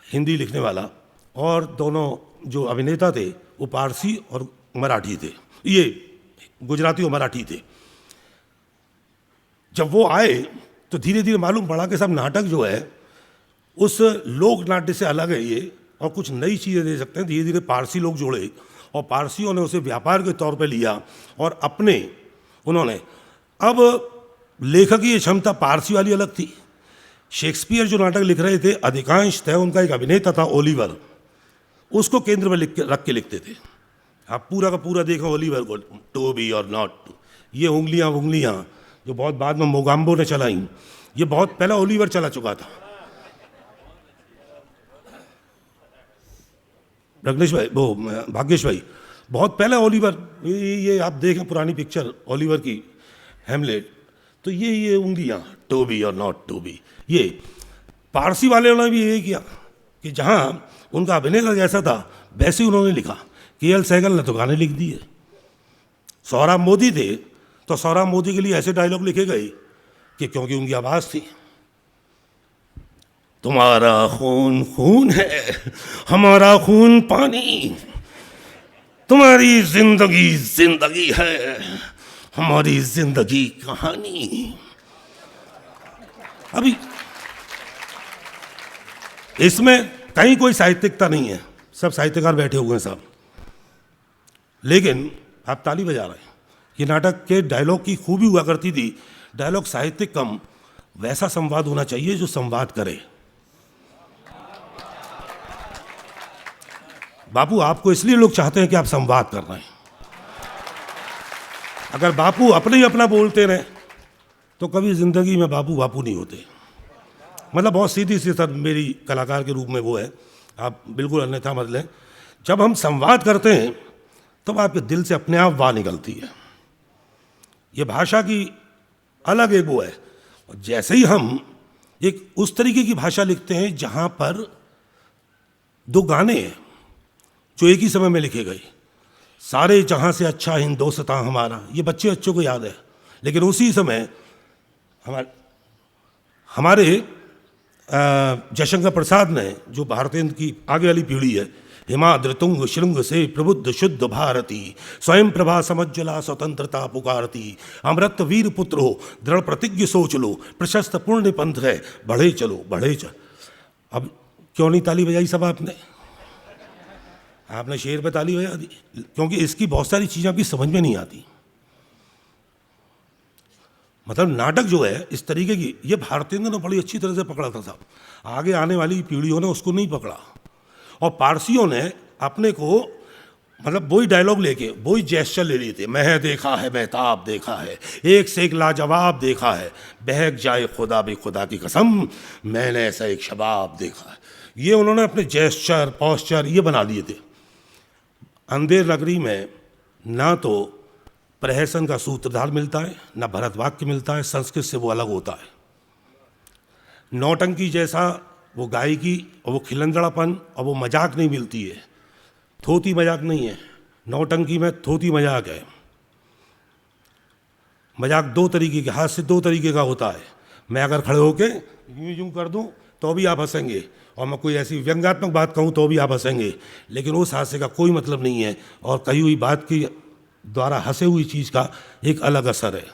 हिंदी लिखने वाला, और दोनों जो अभिनेता थे वो पारसी और मराठी थे, ये गुजराती और मराठी थे। जब वो आए तो धीरे धीरे मालूम पड़ा कि सब नाटक जो है उस लोक नाट्य से अलग है ये, और कुछ नई चीज़ें दे सकते हैं। धीरे धीरे पारसी लोग जुड़े और पारसियों ने उसे व्यापार के तौर पे लिया और अपने उन्होंने, अब लेखक की ये क्षमता पारसी वाली अलग थी। शेक्सपियर जो नाटक लिख रहे थे अधिकांश थे, उनका एक अभिनेता था ओलिवर, उसको केंद्र में रख के लिखते थे। आप पूरा का पूरा देखो ओलिवर को, टू बी और नॉट टू, ये उंगलियां जो बहुत बाद में मोगाम्बो ने चलाई, ये बहुत पहला ओलिवर चला चुका था। रग्नेश भाई, वो भाग्येश भाई, बहुत पहले ओलिवर, ये आप देखें पुरानी पिक्चर ओलिवर की, हेमलेट, तो ये उंगलियां, टू बी और नॉट टू बी। ये पारसी वाले ने भी ये किया कि जहाँ उनका अभिनेता जैसा था वैसे ही उन्होंने लिखा। के.एल. सहगल ने तो गाने लिख दिए। सोहराब मोदी थे तो सोहराब मोदी के लिए ऐसे डायलॉग लिखे गए कि क्योंकि उनकी आवाज़ थी, तुम्हारा खून खून है, हमारा खून पानी, तुम्हारी जिंदगी जिंदगी है, हमारी जिंदगी कहानी। अभी इसमें कहीं कोई साहित्यिकता नहीं है, सब साहित्यकार बैठे हुए हैं साहब, लेकिन आप ताली बजा रहे हैं। ये नाटक के डायलॉग की खूबी हुआ करती थी, डायलॉग साहित्यिक कम, वैसा संवाद होना चाहिए जो संवाद करे। बापू, आपको इसलिए लोग चाहते हैं कि आप संवाद कर रहे हैं। अगर बापू अपने ही अपना बोलते रहे तो कभी जिंदगी में बापू बापू नहीं होते। मतलब बहुत सीधी सी सर मेरी कलाकार के रूप में वो है, आप बिल्कुल अन्यथा मत लें। जब हम संवाद करते हैं तब आपके दिल से अपने आप वाह निकलती है। ये भाषा की अलग एक वो है। जैसे ही हम एक उस तरीके की भाषा लिखते हैं जहाँ पर दो गाने हैं जो एक ही समय में लिखे गए, सारे जहाँ से अच्छा हिंदोस्तां हमारा, ये बच्चों को याद है, लेकिन उसी समय हमारे जयशंकर प्रसाद ने, जो भारतेंद्र की आगे वाली पीढ़ी है, हिमाद्र तुंग श्रृंग से प्रबुद्ध शुद्ध भारती, स्वयं प्रभा समज्जला स्वतंत्रता पुकारती, अमृत वीर पुत्र हो दृढ़ प्रतिज्ञ सोच लो, प्रशस्त पुण्य पंथ है बढ़े चलो बढ़े चल। अब क्यों नहीं ताली बजाई सब आपने? आपने शेर पे ताली बजा दी, क्योंकि इसकी बहुत सारी चीज़ें आपकी समझ में नहीं आती। मतलब नाटक जो है इस तरीके की, ये भारतेंद्र ने बड़ी अच्छी तरह से पकड़ा था साहब, आगे आने वाली पीढ़ियों ने उसको नहीं पकड़ा। और पारसियों ने अपने को, मतलब वही डायलॉग लेके वही जेस्चर ले लिए थे, मैं देखा है बेताब देखा है, एक से एक लाजवाब देखा है, बहक जाए खुदा भी खुदा की कसम, मैंने ऐसा एक शबाब देखा है। ये उन्होंने अपने जेस्चर पॉस्चर ये बना दिए थे। अंधेर नगरी में ना तो प्रहसन का सूत्रधार मिलता है, ना भरत वाक्य मिलता है, संस्कृत से वो अलग होता है। नौटंकी जैसा वो गायकी और वो खिलंदड़ापन और वो मजाक नहीं मिलती है, थोती मजाक नहीं है। नौटंकी में थोती मजाक है। मजाक दो तरीके के, हाथ से दो तरीके का होता है। मैं अगर खड़े होके यूं यूं कर दूं तो भी आप हंसेंगे, और मैं कोई ऐसी व्यंग्यात्मक बात कहूं तो भी आप हंसेंगे, लेकिन उस हास्य का कोई मतलब नहीं है, और कही हुई बात की द्वारा हंसे हुई चीज़ का एक अलग असर है।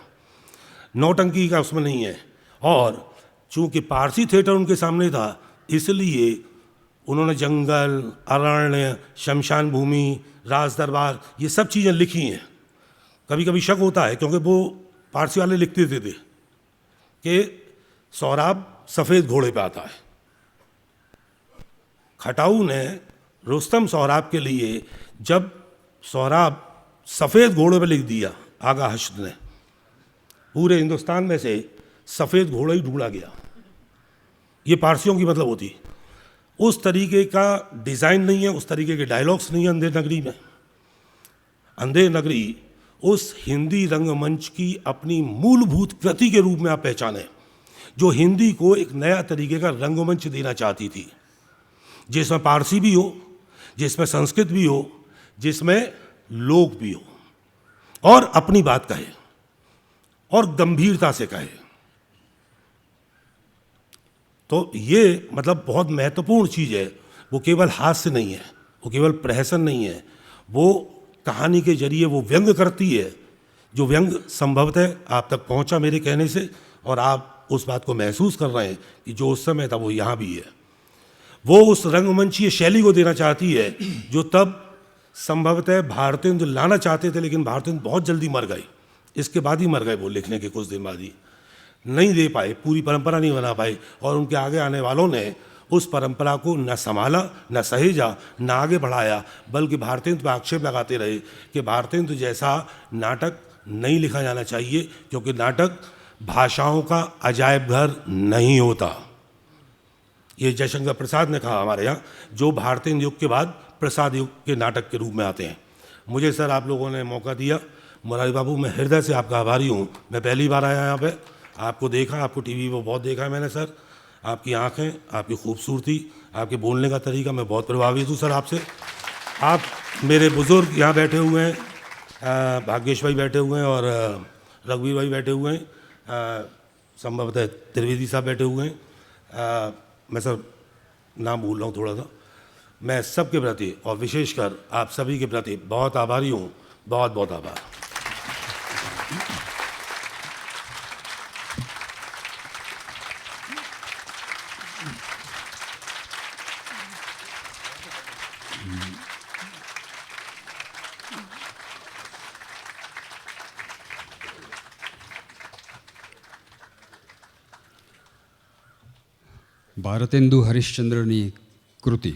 नौटंकी का उसमें नहीं है। और चूंकि पारसी थिएटर उनके सामने था, इसलिए उन्होंने जंगल, अरण्य, शमशान भूमि, राज दरबार, ये सब चीज़ें लिखी हैं। कभी कभी शक होता है, क्योंकि वो पारसी वाले लिखते थे कि सौराब सफ़ेद घोड़े पे आता है। खटाऊ ने रुस्तम सौराब के लिए जब सौराब सफ़ेद घोड़े पे लिख दिया, आगा हश्द ने, पूरे हिंदुस्तान में से सफ़ेद घोड़ा ही ढूंढा गया। ये पारसियों की मतलब होती। उस तरीके का डिज़ाइन नहीं है, उस तरीके के डायलॉग्स नहीं है अंधेर नगरी में। अंधेर नगरी उस हिंदी रंगमंच की अपनी मूलभूत कृति के रूप में आप पहचाने, जो हिंदी को एक नया तरीके का रंगमंच देना चाहती थी, जिसमें पारसी भी हो, जिसमें संस्कृत भी हो, जिसमें लोक भी हो, और अपनी बात कहे और गंभीरता से कहे। तो ये मतलब बहुत महत्वपूर्ण चीज़ है। वो केवल हास्य नहीं है, वो केवल प्रहसन नहीं है, वो कहानी के जरिए वो व्यंग करती है, जो व्यंग संभवतः आप तक पहुंचा मेरे कहने से, और आप उस बात को महसूस कर रहे हैं कि जो उस समय था वो यहाँ भी है। वो उस रंगमंचीय शैली को देना चाहती है जो तब संभवतः भारतेंदु लाना चाहते थे, लेकिन भारतेंदु बहुत जल्दी मर गए। इसके बाद ही मर गए, वो लिखने के कुछ दिन बाद ही नहीं दे पाए, पूरी परंपरा नहीं बना पाए, और उनके आगे आने वालों ने उस परंपरा को न संभाला, न सहेजा, न आगे बढ़ाया, बल्कि भारतेंदु पर आक्षेप लगाते रहे कि भारतेंदु जैसा नाटक नहीं लिखा जाना चाहिए, क्योंकि नाटक भाषाओं का अजायब घर नहीं होता। ये जयशंकर प्रसाद ने कहा हमारे यहाँ, जो भारतेंदु युग के बाद प्रसाद युग के नाटक के रूप में आते हैं। मुझे सर आप लोगों ने मौका दिया, मुरारी बाबू, मैं हृदय से आपका आभारी हूँ। मैं पहली बार आया यहाँ पे, आपको देखा, आपको टीवी पर बहुत देखा है मैंने सर। आपकी आँखें, आपकी खूबसूरती, आपके बोलने का तरीका, मैं बहुत प्रभावित हूँ सर आपसे। आप मेरे बुज़ुर्ग यहाँ बैठे हुए हैं, भाग्येश भाई बैठे हुए हैं, और रघुवीर भाई बैठे हुए हैं, संभवतः त्रिवेदी साहब बैठे हुए हैं। मैं सर नाम भूल रहा हूँ थोड़ा सा। मैं सबके प्रति और विशेषकर आप सभी के प्रति बहुत आभारी हूँ। बहुत बहुत आभार। ભારતેન્દુ હરિશ્ચંદ્રની કૃતિ